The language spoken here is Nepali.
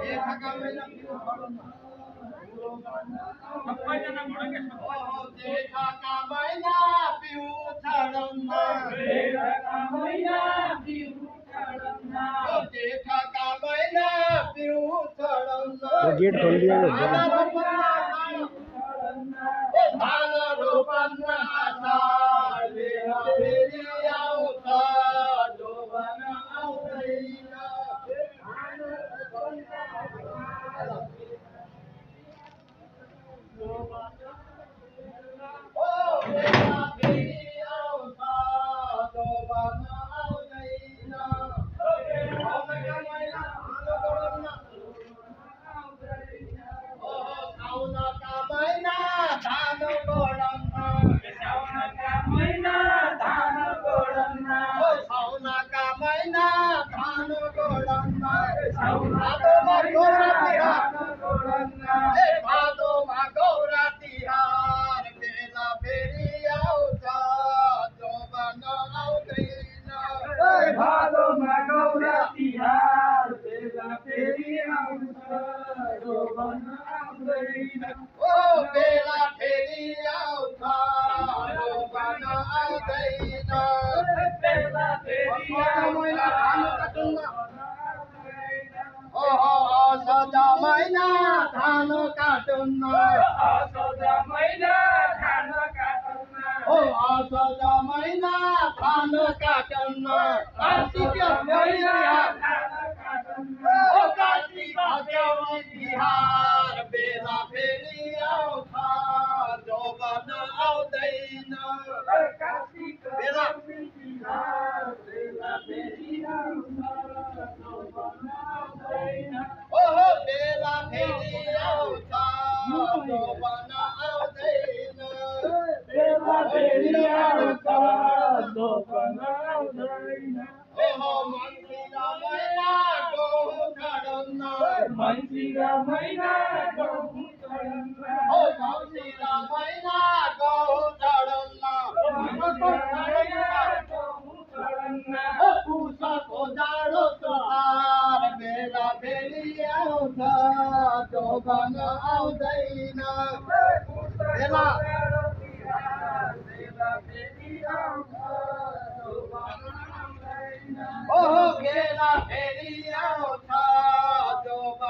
देखा का मैना पिऊ छड़ना देखा का मैना पिऊ छड़ना गेट खोल दिया धान रोपना फेरि आउँछ जोबन आउँदैन बेला फेरि आउँछ जोबन आउँदैन असोज महिना धान काटुन्न असोज महिना धान काटुन्न कार्तिक तिहार बेला फेरि आउँछ जोबन आउँदैन बेला ओहो बेला फेरि आउँछ जोबन आउँदैन ओहो मन्सिरा मैना गहुँ छडन्न मन्सिरा मैना गहुँ छडन्न पुषको जाडो तुहार बेला फेरि आउँछ जोबन आउँदैन बेला